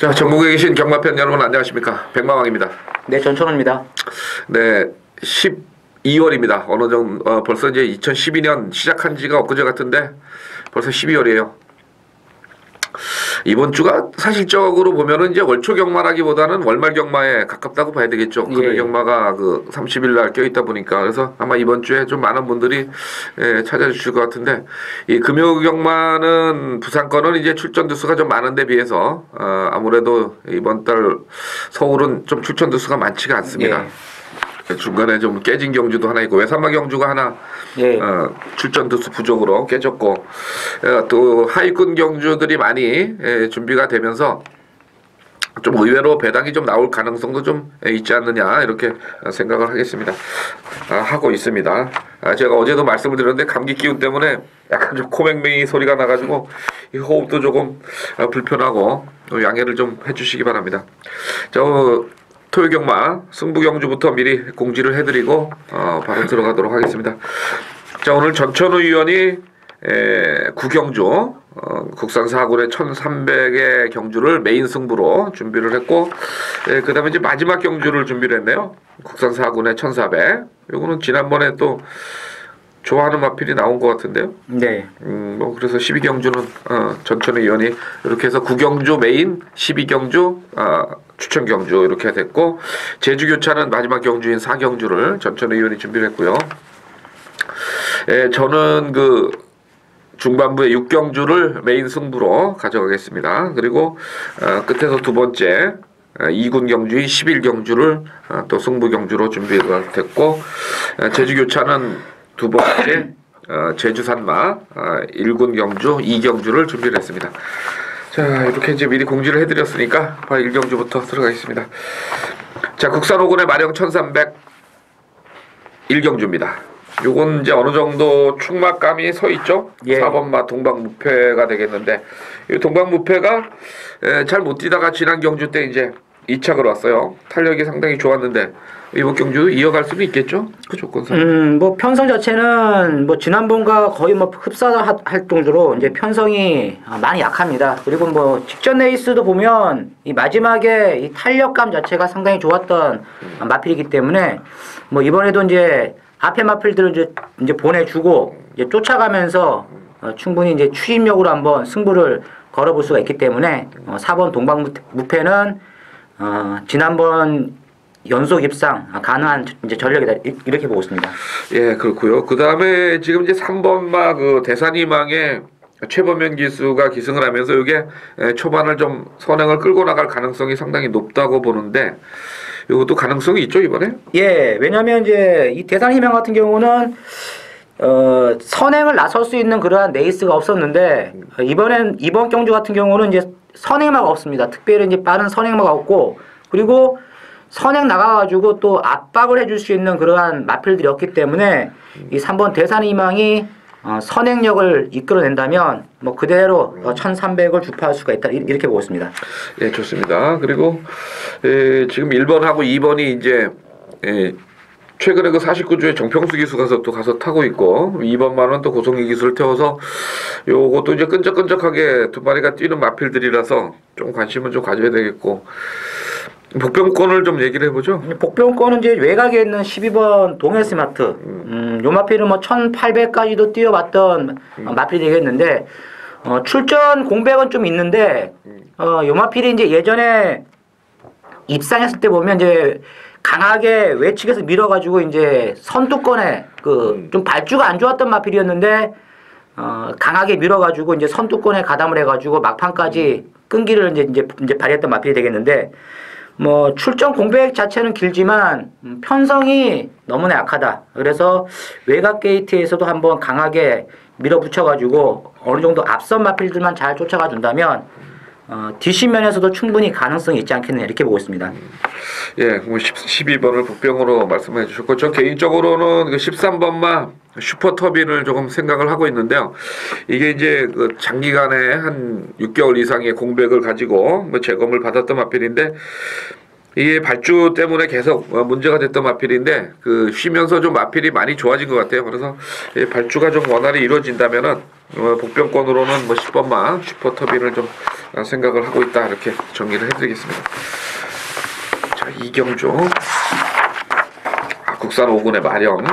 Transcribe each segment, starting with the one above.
자, 전국에 계신 경마팬 여러분 안녕하십니까? 백마왕입니다. 네, 전천호입니다. 네, 12월입니다. 어느 정도 벌써 이제 2012년 시작한 지가 엊그제 같은데 벌써 12월이에요. 이번 주가 사실적으로 보면은 이제 월초 경마라기보다는 월말 경마에 가깝다고 봐야 되겠죠. 금요 경마가 그 30일 날 껴있다 보니까 그래서 아마 이번 주에 좀 많은 분들이 찾아주실 것 같은데 이 금요 경마는 부산권은 이제 출전 두수가 좀 많은데 비해서 아무래도 이번 달 서울은 좀 출전 두수가 많지가 않습니다. 중간에 좀 깨진 경주도 하나 있고 외산마 경주가 하나 출전 두수 부족으로 깨졌고 또 하위권 경주들이 많이 준비가 되면서 좀 의외로 배당이 좀 나올 가능성도 좀 있지 않느냐 이렇게 생각을 하겠습니다. 하고 있습니다. 제가 어제도 말씀을 드렸는데 감기 기운 때문에 약간 좀 코맹맹이 소리가 나가지고 이 호흡도 조금 불편하고 양해를 좀 해주시기 바랍니다. 토요 경마 승부 경주부터 미리 공지를 해드리고 바로 들어가도록 하겠습니다. 자, 오늘 전천후 위원이 구경주 국산 4군의 1300의 경주를 메인 승부로 준비를 했고 그 다음에 이제 마지막 경주를 준비를 했네요. 국산 4군의 1400. 요거는 지난번에 또 좋아하는 마필이 나온 것 같은데요. 네. 뭐 그래서 12경주는 전천후 위원이 이렇게 해서 구경주 메인 12경주 추천 경주 이렇게 됐고 제주 교차는 마지막 경주인 4경주를 전천후 위원이 준비를 했고요. 저는 그 중반부에 6경주를 메인 승부로 가져가겠습니다. 그리고 끝에서 두 번째 2군 경주인 11경주를 또 승부 경주로 준비가 됐고 제주 교차는 두 번째 제주 산마 1군 경주 2경주를 준비를 했습니다. 자, 이렇게 이제 미리 공지를 해드렸으니까 바로 1경주부터 들어가겠습니다. 자, 국산 5군의 마령 1300 1경주입니다. 요건 이제 어느 정도 충막감이 서 있죠? 4번마 동방무패가 되겠는데 이 동방무패가 잘 못 뛰다가 지난 경주 때 이제 2착을 왔어요. 탄력이 상당히 좋았는데 이번 경주 이어갈 수는 있겠죠? 그 조건상. 뭐 편성 자체는 뭐 지난번과 거의 뭐 흡사할 정도로 이제 편성이 많이 약합니다. 그리고 뭐 직전 레이스도 보면 이 마지막에 이 탄력감 자체가 상당히 좋았던 마필이기 때문에 뭐 이번에도 이제 앞에 마필들을 이제 보내주고 이제 쫓아가면서 충분히 이제 추진력으로 한번 승부를 걸어볼 수가 있기 때문에 4번 동방무패는 지난번 연속 입상 가능한 이제 전력이다 이렇게 보고 있습니다. 예, 그렇고요. 그 다음에 지금 이제 3번마 그 대산희망의 최범현 기수가 기승을 하면서 이게 초반을 좀 선행을 끌고 나갈 가능성이 상당히 높다고 보는데 이것도 가능성이 있죠 이번에? 예, 왜냐하면 이제 이 대산희망 같은 경우는 선행을 나설 수 있는 그러한 레이스가 없었는데 이번 경주 같은 경우는 이제 선행마가 없습니다. 특별히 이제 빠른 선행마가 없고 그리고 선행 나가가지고 또 압박을 해줄 수 있는 그러한 마필들이 없기 때문에 이 3번 대산희망이 선행력을 이끌어낸다면 뭐 그대로 1300을 주파할 수가 있다 이렇게 보고 있습니다. 예, 좋습니다. 그리고 지금 1번하고 2번이 이제 최근에 그 49주에 정평수 기수가 가서 타고 있고 2번만은 또 고성희 기수를 태워서 요것도 이제 끈적끈적하게 두 마리가 뛰는 마필들이라서 좀 관심은 좀 가져야 되겠고 복병권을 좀 얘기를 해보죠. 복병권은 이제 외곽에 있는 12번 동해스마트 요 마필은 뭐 1800까지도 뛰어봤던 마필이 되겠는데 출전 공백은 좀 있는데 요 마필이 이제 예전에 입상했을 때 보면 이제 강하게 외측에서 밀어가지고 이제 선두권에 그 좀 발주가 안 좋았던 마필이었는데 강하게 밀어가지고 이제 선두권에 가담을 해가지고 막판까지 끈기를 이제 발휘했던 마필이 되겠는데 뭐 출전 공백 자체는 길지만 편성이 너무나 약하다. 그래서 외곽 게이트에서도 한번 강하게 밀어붙여가지고 어느 정도 앞선 마필들만 잘 쫓아가 준다면 뒷심면에서도 충분히 가능성이 있지 않겠느냐 이렇게 보고 있습니다. 예, 12번을 복병으로 말씀해 주셨고 저 개인적으로는 그 13번마 슈퍼터빈을 조금 생각을 하고 있는데요. 이게 이제 그 장기간에 한 6개월 이상의 공백을 가지고 뭐 재검을 받았던 마필인데 이게 발주 때문에 계속 문제가 됐던 마필인데 그 쉬면서 좀 마필이 많이 좋아진 것 같아요. 그래서 발주가 좀 원활히 이루어진다면은 복병권으로는 뭐 10번마 슈퍼터빈을 좀 생각을 하고 있다 이렇게 정리를 해드리겠습니다. 자, 이경주 국산 5군의 마령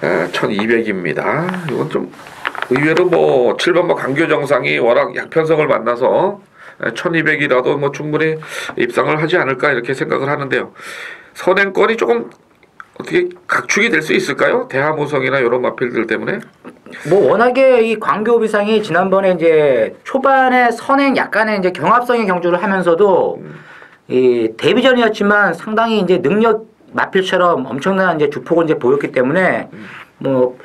1200입니다. 이건 좀 의외로 뭐 7번마 강교정상이 워낙 약편성을 만나서 1200이라도 뭐 충분히 입상을 하지 않을까 이렇게 생각을 하는데요. 선행권이 조금 어떻게 각축이 될 수 있을까요? 대하모성이나 이런 마필들 때문에? 뭐 워낙에 이 광교비상이 지난번에 이제 초반에 선행 약간의 이제 경합성의 경주를 하면서도 이 데뷔전이었지만 상당히 이제 능력 마필처럼 엄청난 이제 주폭을 이제 보였기 때문에 뭐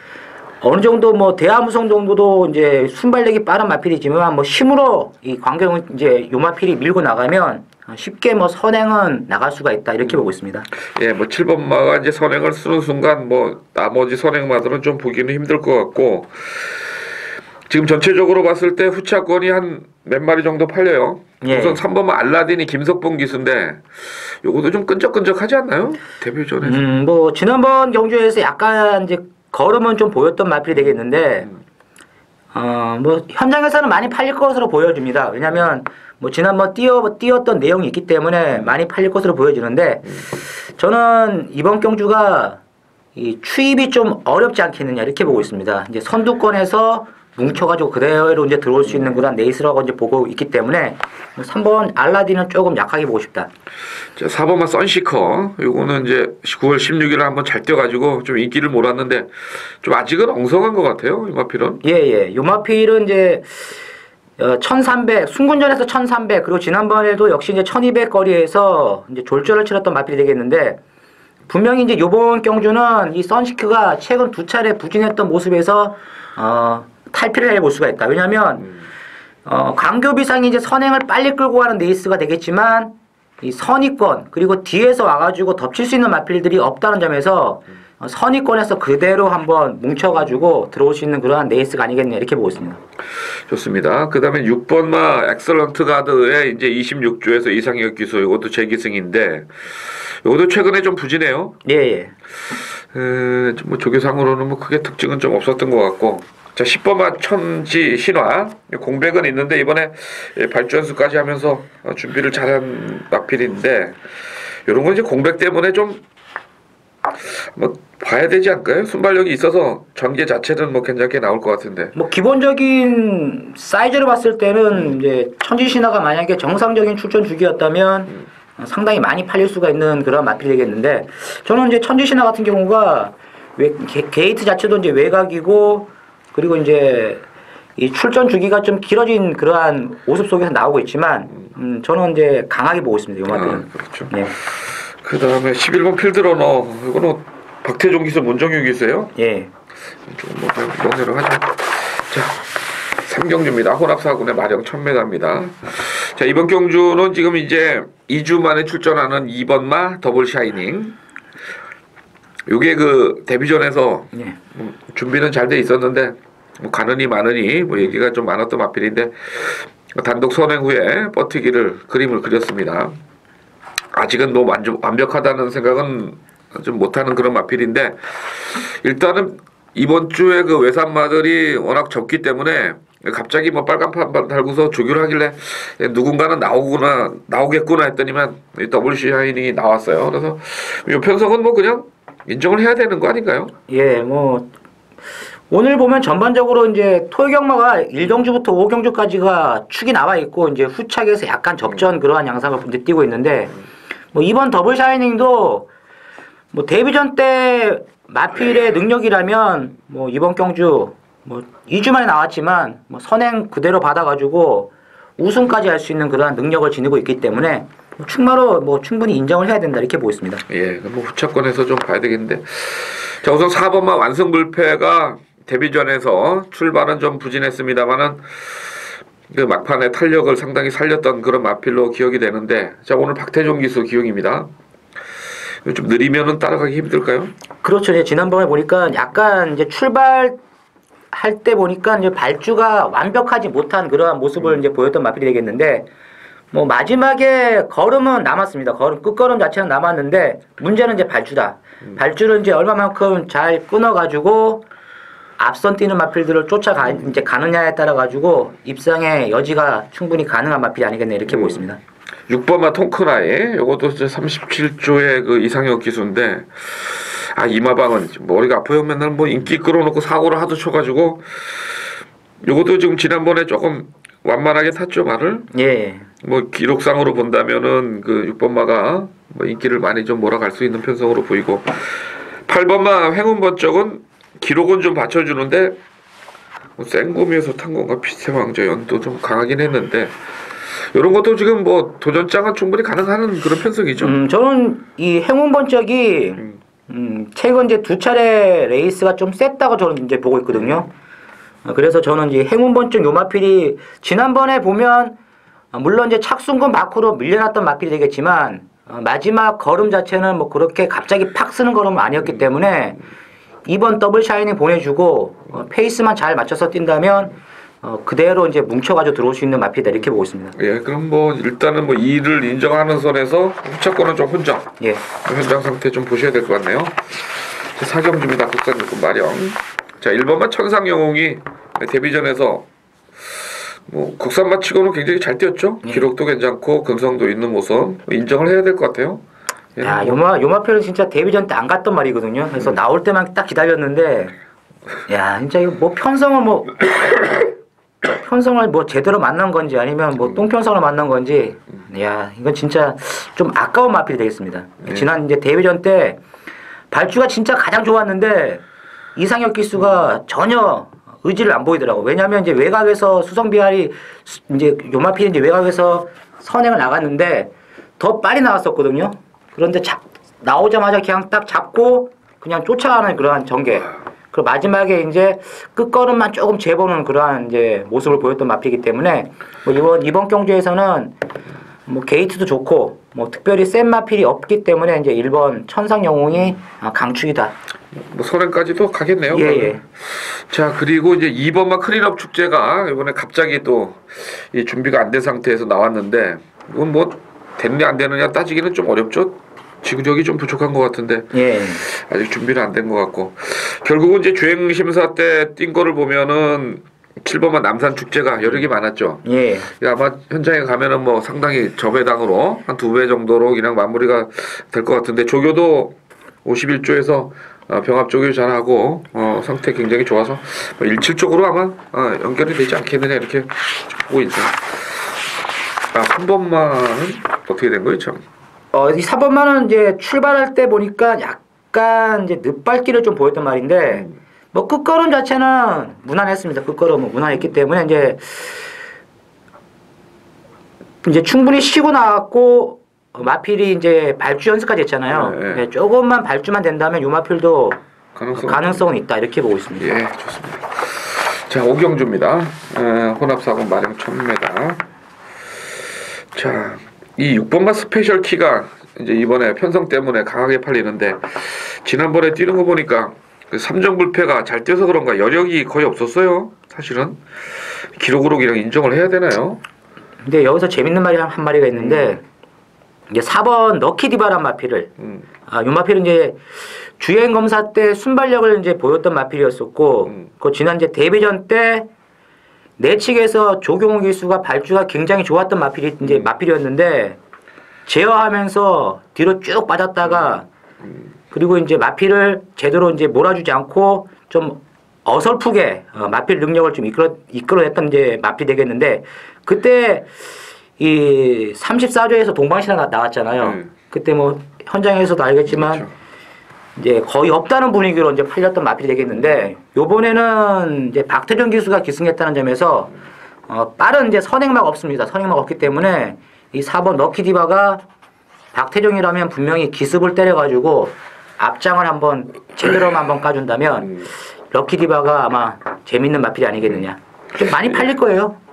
어느 정도 뭐 대하무성 정도도 이제 순발력이 빠른 마필이지만 뭐 힘으로 이 광경은 이제 요 마필이 밀고 나가면 쉽게 뭐 선행은 나갈 수가 있다 이렇게 보고 있습니다. 예, 뭐 7번마가 이제 선행을 쓰는 순간 뭐 나머지 선행마들은 좀 보기는 힘들 것 같고 지금 전체적으로 봤을 때 후차권이 한 몇 마리 정도 팔려요. 예. 우선 3번마 알라딘이 김석봉 기수인데 요것도 좀 끈적끈적하지 않나요? 데뷔 전에. 뭐 지난번 경주에서 약간 이제 걸음은 좀 보였던 마필이 되겠는데 뭐 현장에서는 많이 팔릴 것으로 보여집니다. 왜냐하면 뭐 지난번 뛰었던 내용이 있기 때문에 많이 팔릴 것으로 보여지는데 저는 이번 경주가 이 추입이 좀 어렵지 않겠느냐 이렇게 보고 있습니다. 이제 선두권에서 뭉쳐가지고 그대로 이제 들어올 수 있는 그런 레이스라고 이제 보고 있기 때문에 3번 알라딘은 조금 약하게 보고 싶다. 자, 4번마 선시커 요거는 이제 9월 16일에 한번 잘 뛰어가지고 좀 인기를 몰았는데 좀 아직은 엉성한 것 같아요. 이 마필은. 예. 요 마필은 이제 1300 순군전에서 1300 그리고 지난번에도 역시 이제 1200 거리에서 이제 졸전을 치렀던 마필이 되겠는데 분명히 이제 요번 경주는 이 선시크가 최근 2차례 부진했던 모습에서 탈피를 해볼 수가 있다. 왜냐하면 광교비상이 이제 선행을 빨리 끌고 가는 레이스가 되겠지만 이 선의권 그리고 뒤에서 와가지고 덮칠 수 있는 마필들이 없다는 점에서 선의권에서 그대로 한번 뭉쳐가지고 들어올 수 있는 그러한 레이스가 아니겠냐 이렇게 보고 있습니다. 좋습니다. 그 다음에 6번마 엑설런트 가드의 이제 26주에서 이상혁 기수 이것도 재기승인데 이것도 최근에 좀 부진해요. 예. 뭐 조교상으로는 뭐 크게 특징은 좀 없었던 것 같고 자 10번마 천지 신화 공백은 있는데 이번에 발주연수까지 하면서 준비를 잘한 마필인데 이런 건 이제 공백 때문에 좀 뭐 봐야 되지 않을까요? 순발력이 있어서 전개 자체는 뭐 괜찮게 나올 것 같은데. 뭐 기본적인 사이즈를 봤을 때는 이제 천지 신화가 만약에 정상적인 출전 주기였다면 상당히 많이 팔릴 수가 있는 그런 마필이 되겠는데 저는 이제 천지 신화 같은 경우가 게이트 자체도 이제 외곽이고 그리고 이제 이 출전 주기가 좀 길어진 그러한 모습 속에서 나오고 있지만 저는 이제 강하게 보고 있습니다. 이 마필은. 그렇죠. 예. 그 다음에 11번 필드러너 이거는 박태종 기수 문정유 기수예요? 예. 조금 뭐 명예를 하죠. 자 3경주입니다. 혼합사군의 마령 1000m입니다. 자 이번 경주는 지금 이제 2주 만에 출전하는 2번마 더블 샤이닝. 요게 그 데뷔전에서 예. 준비는 잘 돼 있었는데 뭐 가느니 마느니 뭐 얘기가 좀 많았던 마필인데 단독 선행 후에 버티기를 그림을 그렸습니다. 아직은 뭐 완벽하다는 생각은 좀 못하는 그런 마필인데 일단은 이번 주에 그 외산마들이 워낙 적기 때문에 갑자기 뭐 빨간판 달고서 조교를 하길래 누군가는 나오겠구나 했더니만 WC 하이닝이 나왔어요. 그래서 이 편성은 뭐 그냥 인정을 해야 되는 거 아닌가요? 예, 뭐 오늘 보면 전반적으로 이제 토요경마가 1경주부터 5경주까지가 축이 나와 있고 이제 후착에서 약간 접전 그러한 양상을 이제 띄고 있는데 뭐 이번 더블 샤이닝도 뭐 데뷔전 때 마필의 능력이라면 뭐 이번 경주 뭐 2주 만에 나왔지만 뭐 선행 그대로 받아가지고 우승까지 할 수 있는 그러한 능력을 지니고 있기 때문에 충마로 뭐 충분히 인정을 해야 된다 이렇게 보고 있습니다. 예, 뭐 후차권에서 좀 봐야 되겠는데 자 우선 4번마 완승불패가 데뷔전에서 출발은 좀 부진했습니다만은 그 막판에 탄력을 상당히 살렸던 그런 마필로 기억이 되는데 자 오늘 박태종 기수 기용입니다. 좀 느리면은 따라가기 힘들까요? 그렇죠. 이제 지난번에 보니까 약간 이제 출발할 때 보니까 이제 발주가 완벽하지 못한 그러한 모습을 이제 보였던 마필이 되겠는데 뭐 마지막에 걸음은 남았습니다. 걸음 끝걸음 자체는 남았는데 문제는 이제 발주다. 발주를 이제 얼마만큼 잘 끊어가지고 앞선 뛰는 마필들을 쫓아가 이제 가느냐에 따라 가지고 입상의 여지가 충분히 가능한 마필이 아니겠네 이렇게 보고 있습니다. 6번마 통크나이 요것도 37조의 그 이상형 기수인데 이마방은 머리가 아파요. 맨날 뭐 인기 끌어놓고 사고를 하도 쳐가지고 요것도 지금 지난번에 조금 완만하게 탔죠 말을. 예. 뭐 기록상으로 본다면은 그 6번마가 뭐 인기를 많이 좀 몰아갈 수 있는 편성으로 보이고 8번마 행운번쩍은 기록은 좀 받쳐주는데 뭐 생구미에서 탄 건가 피스왕자 연도 좀 강하긴 했는데 이런 것도 지금 뭐 도전장은 충분히 가능한 그런 편성이죠. 저는 이 행운번쩍이 최근 이제 두 차례 레이스가 좀 셌다고 저는 이제 보고 있거든요. 그래서 저는 이제 행운번쩍 요 마필이 지난번에 보면 물론 이제 착순금 바크로 밀려났던 마필이 되겠지만 마지막 걸음 자체는 뭐 그렇게 갑자기 팍 쓰는 걸음은 아니었기 때문에 이번 더블 샤이닝 보내주고 페이스만 잘 맞춰서 뛴다면 그대로 이제 뭉쳐가지고 들어올 수 있는 마필이다 이렇게 보고 있습니다. 예, 그럼 뭐 일단은 뭐 이를 인정하는 선에서 후차권은 좀 혼정. 예. 현장 상태 좀 보셔야 될 것 같네요. 사경주입니다. 국산육군 마령. 자, 1번만 천상영웅이 데뷔전에서 뭐 국산만 치고는 굉장히 잘 뛰었죠. 예. 기록도 괜찮고 근성도 있는 모습 인정을 해야 될 것 같아요. 예, 야, 요마표는 진짜 데뷔전 때 안 갔던 말이거든요. 그래서 나올 때만 딱 기다렸는데, 야, 진짜 이거 뭐 편성을 뭐 제대로 만난 건지 아니면 뭐 똥편성을 만난 건지, 야, 이건 진짜 좀 아까운 마필이 되겠습니다. 지난 이제 데뷔전 때 발주가 진짜 가장 좋았는데 이상혁 기수가 전혀 의지를 안 보이더라고. 왜냐면 이제 외곽에서 수성비알이 이제 요마필이 이제 외곽에서 선행을 나갔는데 더 빨리 나왔었거든요. 그런데 나오자마자 그냥 딱 잡고 그냥 쫓아가는 그러한 전개. 그리고 마지막에 이제 끝걸음만 조금 재보는 그러한 이제 모습을 보였던 마피이기 때문에 뭐 이번 경주에서는 뭐 게이트도 좋고 뭐 특별히 센 마필이 없기 때문에 이제 1번 천상영웅이 강축이다. 뭐 선행까지도 가겠네요. 예. 자, 그리고 이제 2번마 클린업 축제가 이번에 갑자기 또 이 준비가 안 된 상태에서 나왔는데 이건 뭐 됐냐 안 되느냐 따지기는 좀 어렵죠. 지구력이 좀 부족한 것 같은데 예. 아직 준비는 안 된 것 같고 결국은 이제 주행 심사 때 뛴 거를 보면은 7번만 남산 축제가 여력이 많았죠. 예. 아마 현장에 가면은 뭐 상당히 저배당으로 한 2배 정도로 그냥 마무리가 될 것 같은데 조교도 51조에서 병합 조교 잘하고 상태 굉장히 좋아서 17쪽으로 아마 연결이 되지 않겠느냐 이렇게 보고 있죠. 3번만은 어떻게 된 거예요, 참? 이 4번만은 이제 출발할 때 보니까 약간 이제 늦발길을 좀 보였단 말인데, 뭐 끝걸음 자체는 무난했습니다. 끝걸음은 무난했기 때문에 이제 충분히 쉬고 나왔고, 마필이 이제 발주 연습까지 했잖아요. 네, 조금만 발주만 된다면 요 마필도 가능성은 있다. 이렇게 보고 있습니다. 예, 좋습니다. 자, 오경주입니다. 혼합사고 마령 1000m. 자, 이 6번마 스페셜 키가 이제 이번에 편성 때문에 강하게 팔리는데 지난번에 뛰는 거 보니까 그 3점 불패가 잘 뛰어서 그런가 여력이 거의 없었어요. 사실은 기록으로 그냥 인정을 해야 되나요? 근데 여기서 재밌는 말이 한 마리가 있는데 이제 4번 너키디바란 마필을 요 마필은 이제 주행 검사 때 순발력을 이제 보였던 마필이었었고 그 지난 이제 데뷔전 때 내측에서 조경호 기수가 발주가 굉장히 좋았던 마필이 이제 마필이었는데 제어하면서 뒤로 쭉 빠졌다가 그리고 이제 마필을 제대로 이제 몰아주지 않고 좀 어설프게 마필 능력을 좀 이끌어냈던 이제 마필이 되겠는데 그때 이 34조에서 동방신화 나왔잖아요. 그때 뭐 현장에서도 알겠지만 그렇죠. 이제 거의 없다는 분위기로 이제 팔렸던 마필이 되겠는데 요번에는 이제 박태준 기수가 기승했다는 점에서 빠른 이제 선행막 없습니다. 선행막 없기 때문에 이 4번 럭키디바가 박태종이라면 분명히 기습을 때려가지고 앞장을 한번 제대로 한번 까준다면 럭키디바가 아마 재밌는 마필이 아니겠느냐. 좀 많이 팔릴 거예요.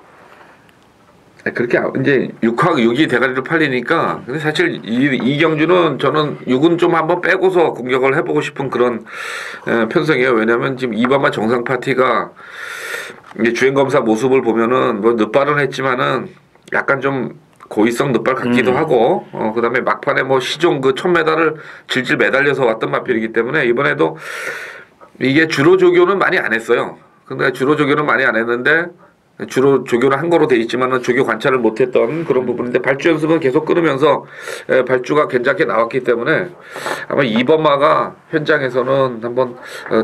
그렇게 이제 6학 6이 대가리로 팔리니까 근데 사실 이경주는 저는 6은 좀 한번 빼고서 공격을 해보고 싶은 그런 편성이에요. 왜냐하면 지금 2번만 정상 파티가 이제 주행 검사 모습을 보면은 뭐 늦발은 했지만은 약간 좀 고의성 늦발 같기도 하고 그다음에 막판에 뭐 시종 그 1000m를 질질 매달려서 왔던 마필이기 때문에 이번에도 이게 주로 조교는 많이 안 했어요. 근데 주로 조교는 많이 안 했는데 주로 조교는 한 거로 돼 있지만은 조교 관찰을 못했던 그런 부분인데 발주 연습은 계속 끊으면서 발주가 괜찮게 나왔기 때문에 아마 2번마가 현장에서는 한번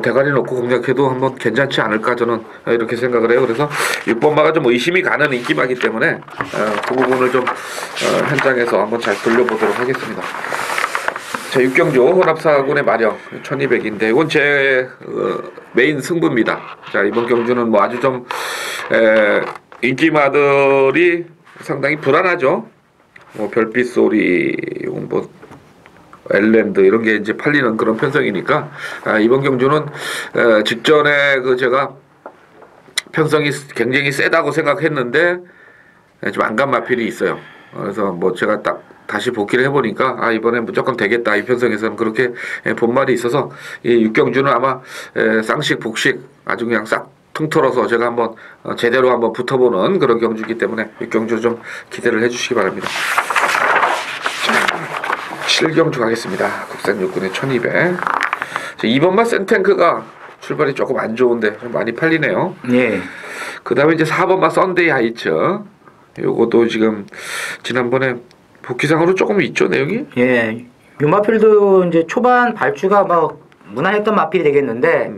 대가리 놓고 공략해도 한번 괜찮지 않을까 저는 이렇게 생각을 해요. 그래서 6번마가 좀 의심이 가는 인기마기 때문에 그 부분을 좀 현장에서 한번 잘 돌려보도록 하겠습니다. 자, 육경주 혼합사군의 마령 1200인데 이건 제 메인 승부입니다. 자, 이번 경주는 뭐 아주 좀 인기마들이 상당히 불안하죠. 뭐 별빛 소리, 뭐 엘랜드 이런 게 이제 팔리는 그런 편성이니까 이번 경주는 직전에 그 제가 편성이 굉장히 세다고 생각했는데 좀 안간 마필이 있어요. 그래서 뭐 제가 딱 다시 복귀를 해보니까 이번에 무조건 되겠다 이 편성에서는 그렇게 본 말이 있어서 이 육경주는 아마 쌍식 복식 아주 그냥 싹 통틀어서 제가 한번 제대로 한번 붙어보는 그런 경주이기 때문에 육경주 좀 기대를 해주시기 바랍니다. 자, 7경주 가겠습니다. 국산 육군의 1200. 2번마 센탱크가 출발이 조금 안 좋은데 좀 많이 팔리네요. 예. 그 다음에 이제 4번마 썬데이 하이츠. 요것도 지금 지난번에 복귀상으로 조금 있죠 내용이? 예. 요 마필도 이제 초반 발주가 막 무난했던 마필이 되겠는데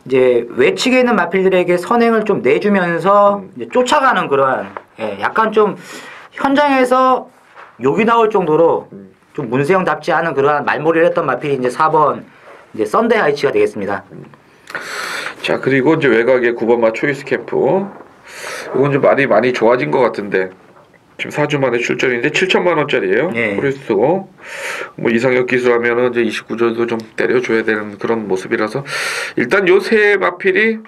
이제 외측에 있는 마필들에게 선행을 좀 내주면서 이제 쫓아가는 그러한 약간 좀 현장에서 욕이 나올 정도로 좀 문세영답지 않은 그러한 말몰이를 했던 마필이 이제 4번 이제 썬데이 하이츠가 되겠습니다. 자, 그리고 이제 외곽의 9번마 초이스 캠프. 이건 좀 많이 좋아진 것 같은데 지금 4주 만에 출전인데 7천만 원짜리예요. 예. 포레스트고 뭐 이상혁 기수하면은 이제 29조도 좀 때려줘야 되는 그런 모습이라서 일단 요 세 마필이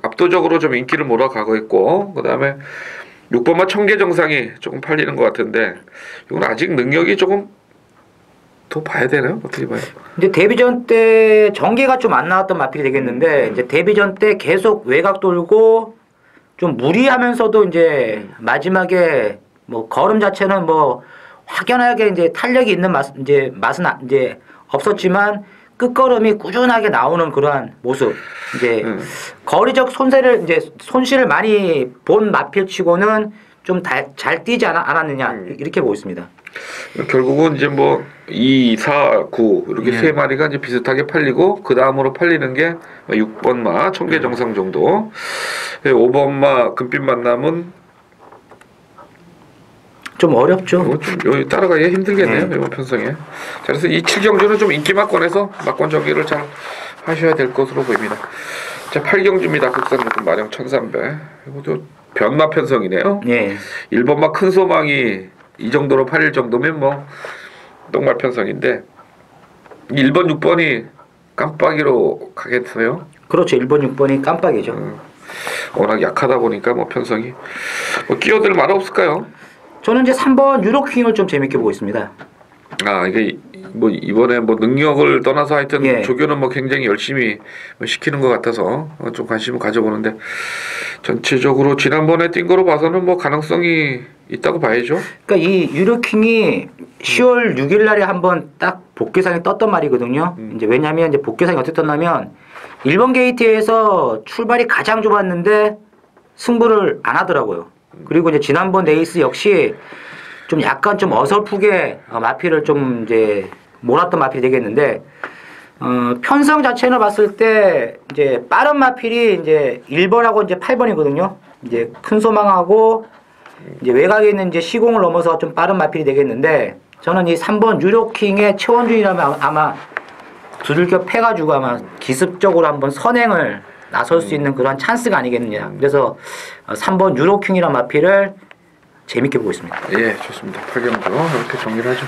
압도적으로 좀 인기를 몰아가고 있고 그 다음에 6번마 청계정상이 조금 팔리는 것 같은데 이건 아직 능력이 조금 더 봐야 되나요? 어떻게 봐요? 이제 데뷔전 때 전개가 좀 안 나왔던 마필이 되겠는데 이제 데뷔전 때 계속 외곽 돌고 좀 무리하면서도 이제 마지막에 뭐 걸음 자체는 뭐 확연하게 이제 탄력이 있는 맛은 이제 없었지만 끝걸음이 꾸준하게 나오는 그러한 모습. 이제 거리적 손실을 많이 본 마필치고는 좀 잘 뛰지 않았느냐 이렇게 보고 있습니다. 결국은 이제 뭐 2, 4, 9 이렇게 세 마리가 이제 비슷하게 팔리고 그 다음으로 팔리는 게 6번마 청계정상 정도, 5번마 금빛 만남은 좀 어렵죠. 좀 여기 따라가기 힘들겠네요. 이번 편성에. 자, 그래서 이 7경주는 좀 인기 막권에서 막권 정리를 잘 하셔야 될 것으로 보입니다. 자, 8경주입니다. 국산 육군 마령 1300. 이것도 변마 편성이네요. 예. 1번마 큰 소망이 이 정도로 팔릴 정도면 뭐 똥말 편성인데 1번 6번이 깜빡이로 가겠어요? 그렇죠. 1번 6번이 깜빡이죠. 워낙 약하다 보니까 뭐 편성이 뭐 끼어들 말 없을까요? 저는 이제 3번 유로킹을 좀 재밌게 보고 있습니다. 이게 뭐 이번에 뭐 능력을 떠나서 하여튼 예. 조교는 뭐 굉장히 열심히 시키는 것 같아서 좀 관심을 가져보는데 전체적으로 지난번에 뛴 거로 봐서는 뭐 가능성이 있다고 봐야죠. 그러니까 이 유로킹이 10월 6일 날에 한번 딱 복귀상에 떴던 말이거든요. 이제 왜냐하면 이제 복귀상이 어떻게 떴냐면 1번 게이트에서 출발이 가장 좁았는데 승부를 안 하더라고요. 그리고 이제 지난번 레이스 역시 좀 약간 좀 어설프게 마필을 좀 이제 몰았던 마필이 되겠는데 편성 자체는 봤을 때 이제 빠른 마필이 이제 1번하고 이제 8번이거든요. 이제 큰 소망하고 이제 외곽에 있는 이제 시공을 넘어서 좀 빠른 마필이 되겠는데 저는 이 3번 유로킹의 최원준이라면 아마 두들겨 패가지고 아마 기습적으로 한번 선행을 나설 수 있는 그런 찬스가 아니겠느냐. 그래서 3번 유로킹이라는 마필을 재밌게 보고 있습니다. 예, 좋습니다. 8경주 이렇게 정리를 하죠.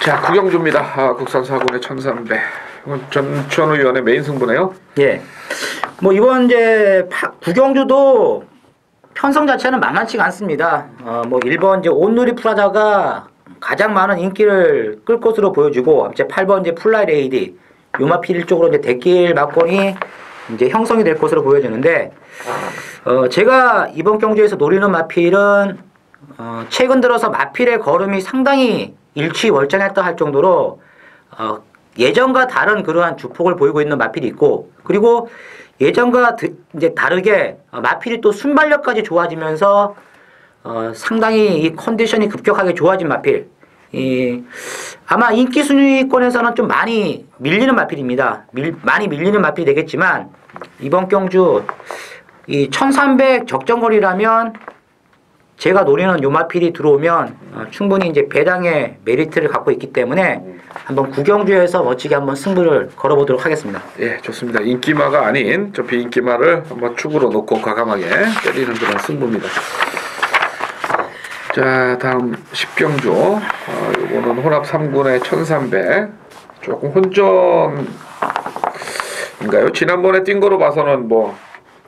자, 9경주입니다. 국산 사군의 1300. 이건 전천후 위원의 메인 승부네요. 예. 뭐 이번 이제 9경주도 편성 자체는 만만치가 않습니다. 뭐 1번 이제 온누리 프라자가 가장 많은 인기를 끌 것으로 보여지고 이제 8번 이제 플라이 레이디 요마필 쪽으로 이제 대길 막권이 이제 형성이 될 것으로 보여지는데 제가 이번 경주에서 노리는 마필은 최근 들어서 마필의 걸음이 상당히 일취월장했다 할 정도로 예전과 다른 그러한 주폭을 보이고 있는 마필이 있고 그리고 예전과 이제 다르게 마필이 또 순발력까지 좋아지면서 상당히 이 컨디션이 급격하게 좋아진 마필. 아마 인기 순위권에서는 좀 많이 밀리는 마필입니다. 많이 밀리는 마필이 되겠지만 이번 경주 이 1300 적정거리라면 제가 노리는 요 마필이 들어오면 충분히 이제 배당의 메리트를 갖고 있기 때문에 한번 구경주에서 멋지게 한번 승부를 걸어보도록 하겠습니다. 예, 좋습니다. 인기마가 아닌 저 비인기마를 한번 축으로 놓고 과감하게 때리는 그런 승부입니다. 자, 다음 10경주. 요거는 혼합 3군의 1300. 조금 혼전인가요? 지난번에 뛴 거로 봐서는 뭐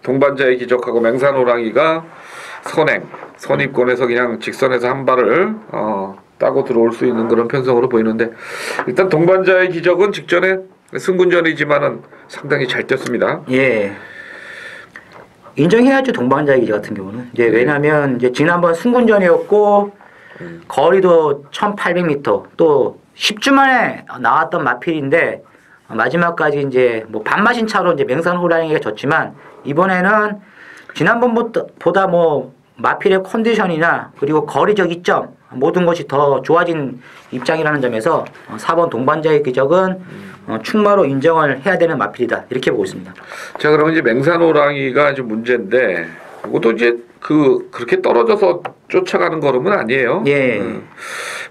동반자의 기적하고 맹산호랑이가 선입권에서 그냥 직선에서 한 발을 따고 들어올 수 있는 그런 편성으로 보이는데 일단 동반자의 기적은 직전에 승군전이지만은 상당히 잘 뛰었습니다. 예. 인정해야죠. 동반자의 기적 같은 경우는. 이제 왜냐면 이제 지난번 승군전이었고 거리도 1800m 또 10주 만에 나왔던 마필인데 마지막까지 이제 뭐 반마신 차로 이제 맹산호랑이가 졌지만 이번에는 지난번보다 뭐 마필의 컨디션이나 그리고 거리적 이점 모든 것이 더 좋아진 입장이라는 점에서 4번 동반자의 기적은 충마로 인정을 해야 되는 마필이다 이렇게 보고 있습니다. 자, 그러면 이제 맹산호랑이가 좀 문제인데 이것도 이제 그렇게 떨어져서 쫓아가는 걸음은 아니에요. 예.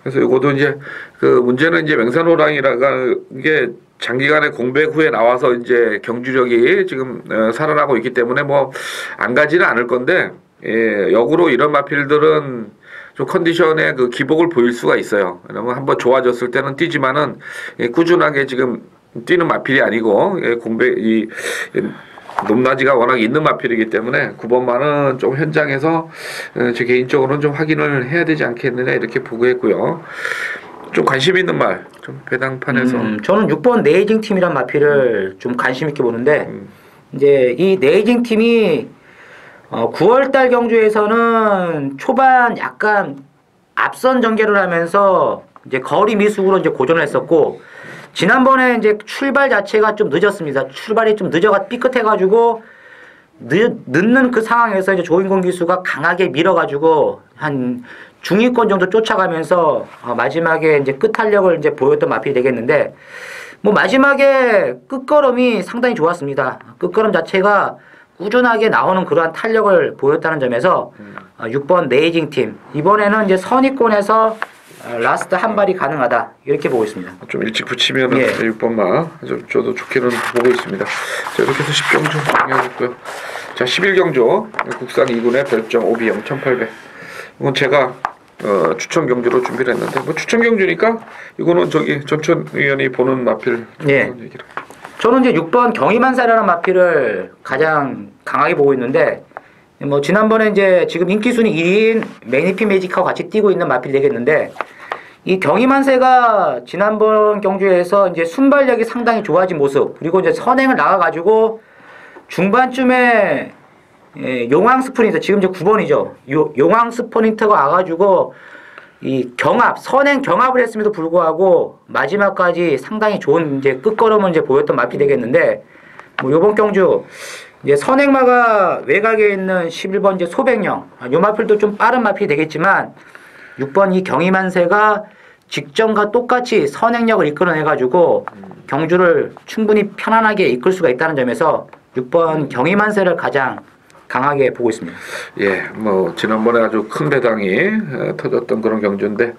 그래서 이것도 이제 그 문제는 이제 맹산호랑이라는 게 장기간의 공백 후에 나와서 이제 경주력이 지금 살아나고 있기 때문에 뭐 안 가지는 않을 건데 역으로 이런 마필들은 좀 컨디션에 그 기복을 보일 수가 있어요. 왜냐면 한번 좋아졌을 때는 뛰지만은 꾸준하게 지금 뛰는 마필이 아니고 공백이 높낮이가 워낙 있는 마필이기 때문에 9번만은 좀 현장에서 제 개인적으로는 좀 확인을 해야 되지 않겠느냐 이렇게 보고했고요. 좀 관심 있는 말, 좀 배당판에서 저는 6번 네이징 팀이란 마필을 좀 관심 있게 보는데 이제 이 네이징 팀이 9월달 경주에서는 초반 약간 앞선 전개를 하면서 이제 거리 미숙으로 이제 고전을 했었고 지난번에 이제 출발 자체가 좀 늦었습니다. 출발이 좀 삐끗해가지고 늦는 그 상황에서 이제 조인공 기수가 강하게 밀어가지고 한 중위권 정도 쫓아가면서 마지막에 이제 끝탄력을 이제 보였던 마필이 되겠는데 뭐 마지막에 끝걸음이 상당히 좋았습니다. 끝걸음 자체가 꾸준하게 나오는 그러한 탄력을 보였다는 점에서 6번 네이징 팀 이번에는 이제 선위권에서 라스트 한 발이 가능하다 이렇게 보고 있습니다. 좀 일찍 붙이면은 6번마 저도 좋게는 보고 있습니다. 자, 이렇게 해서 10경주 정리하고있고요. 자, 11경주 국산 2군의 별점 오비형 1800. 이건 제가 추천 경주로 준비를 했는데 뭐 추천 경주니까 이거는 저기 전천 의원이 보는 마필 얘기를. 저는 이제 6번 경희만사라는 마필을 가장 강하게 보고 있는데 뭐 지난번에 이제 지금 인기순위 1위인 매니피 매직하고 같이 뛰고 있는 마필이 되겠는데 이 경희만세가 지난번 경주에서 이제 순발력이 상당히 좋아진 모습 그리고 이제 선행을 나가가지고 중반쯤에 용왕 스프린터 지금 이제 9번이죠. 용왕 스프린터가 와가지고 이 선행 경합을 했음에도 불구하고 마지막까지 상당히 좋은 이제 끝걸음을 이제 보였던 마필이 되겠는데 뭐 요번 경주 이제 선행마가 외곽에 있는 11번 이제 소백령 요 마필도 좀 빠른 마필이 되겠지만 6번 이 경희만세가 직전과 똑같이 선행력을 이끌어내가지고 경주를 충분히 편안하게 이끌 수가 있다는 점에서 6번 경희만세를 가장 강하게 보고 있습니다. 예, 뭐 지난번에 아주 큰 배당이 터졌던 그런 경주인데,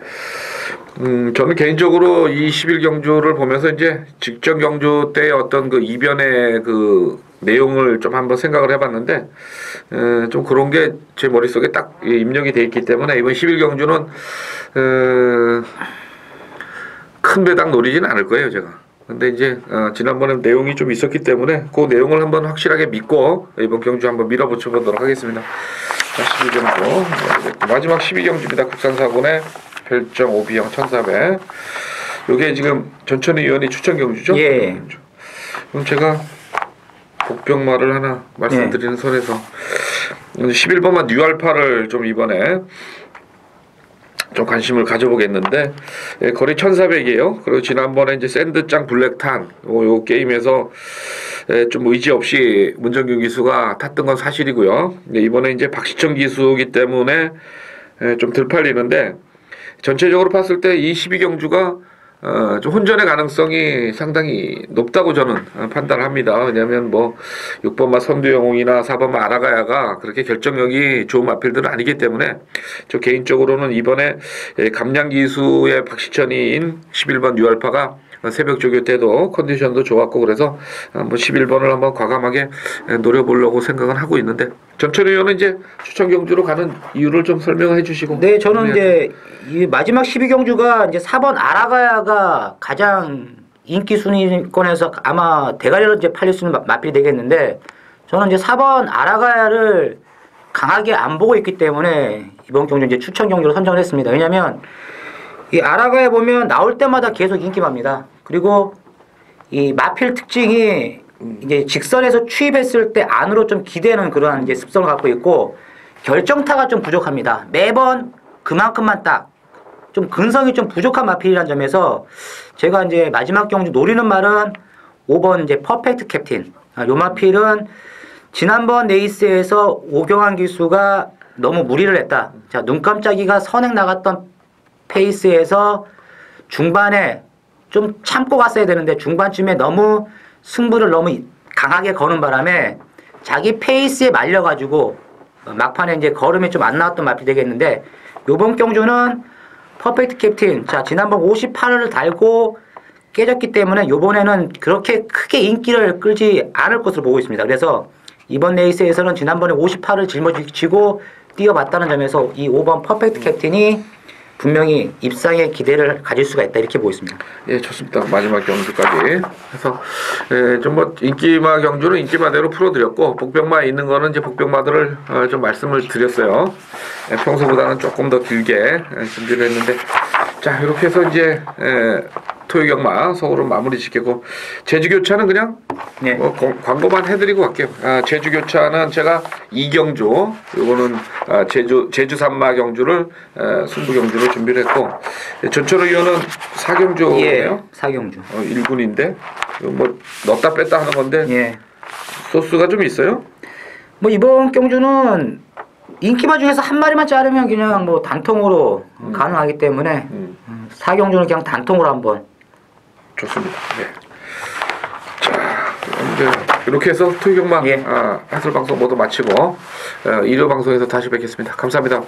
저는 개인적으로 이 11경주를 보면서 이제 직전 경주 때 어떤 그 이변의 그 내용을 좀 한번 생각을 해봤는데, 좀 그런 게 제 머릿속에 딱 입력이 돼 있기 때문에 이번 11경주는 큰 배당 노리지는 않을 거예요, 제가. 근데 이제 지난번에 내용이 좀 있었기 때문에 그 내용을 한번 확실하게 믿고 이번 경주 한번 밀어붙여 보도록 하겠습니다. 자, 12경주 마지막 12경주입니다. 국산사군의 별정 오비형 1400. 요게 지금 전천희 의원이 추천 경주죠? 예. 그럼 제가 복병말을 하나 말씀드리는 선에서 11번만 뉴알파를 좀 이번에 좀 관심을 가져보겠는데 거리 1,400이에요. 그리고 지난번에 이제 샌드짱 블랙탄 요 게임에서 좀 의지 없이 문정균 기수가 탔던 건 사실이고요. 이번에 이제 박시청 기수이기 때문에 좀 덜 팔리는데 전체적으로 봤을 때 이 12경주가 좀 혼전의 가능성이 상당히 높다고 저는 판단합니다. 왜냐하면 뭐 6번마 선두영웅이나 4번마 아라가야가 그렇게 결정력이 좋은 마필들은 아니기 때문에 저 개인적으로는 이번에 감량기수의 박시천이인 11번 뉴알파가 새벽 조교 때도 컨디션도 좋았고 그래서 한번 11번을 한번 과감하게 노려보려고 생각은 하고 있는데 전철 의원은 이제 추천 경주로 가는 이유를 좀 설명해 주시고. 네, 저는 이제 이 마지막 12경주가 이제 4번 아라가야가 가장 인기 순위권에서 아마 대가리로 이제 팔릴 수 있는 마필이 되겠는데 저는 이제 4번 아라가야를 강하게 안 보고 있기 때문에 이번 경주 이제 추천 경주로 선정을 했습니다. 왜냐면 이 아라가야 보면 나올 때마다 계속 인기갑니다. 그리고 이 마필 특징이 이제 직선에서 추입했을 때 안으로 좀 기대는 그런 이제 습성을 갖고 있고 결정타가 좀 부족합니다. 매번 그만큼만 딱 좀 근성이 좀 부족한 마필이라는 점에서 제가 이제 마지막 경주 노리는 말은 5번 이제 퍼펙트 캡틴. 요 마필은 지난번 레이스에서 오경환 기수가 너무 무리를 했다. 자, 눈 깜짝이가 선행 나갔던 페이스에서 중반에 좀 참고 갔어야 되는데 중반쯤에 너무 승부를 너무 강하게 거는 바람에 자기 페이스에 말려가지고 막판에 이제 걸음이 좀 안 나왔던 마필이 되겠는데 요번 경주는 퍼펙트 캡틴. 자, 지난번 58을 달고 깨졌기 때문에 요번에는 그렇게 크게 인기를 끌지 않을 것으로 보고 있습니다. 그래서 이번 레이스에서는 지난번에 58을 짊어지고 뛰어봤다는 점에서 이 5번 퍼펙트 캡틴이 분명히 입상에 기대를 가질 수가 있다 이렇게 보고 있습니다. 예, 좋습니다. 마지막 경주까지 해서 좀 뭐 인기마 경주는 인기마대로 풀어드렸고 복병마 있는 거는 이제 복병마들을 좀 말씀을 드렸어요. 평소보다는 조금 더 길게 준비를 했는데 자 이렇게 해서 이제 토요경마 서울은 마무리 짓겠고 제주교차는 그냥 네. 뭐 광고만 해드리고 갈게요. 제주교차는 제가 2경주 요거는 제주 산마 경주를 승부 경주로 준비를 했고 전철 의원은 4경주네요. 예, 4경주. 1군인데 뭐 넣었다 뺐다 하는 건데 예. 소스가 좀 있어요? 뭐 이번 경주는 인기마 중에서 한 마리만 자르면 그냥 뭐 단통으로 가능하기 때문에 4경주는 그냥 단통으로 한번. 좋습니다. 네. 자, 이제 이렇게 해서 토요경마 예. 해설 방송 모두 마치고 일요 방송에서 다시 뵙겠습니다. 감사합니다.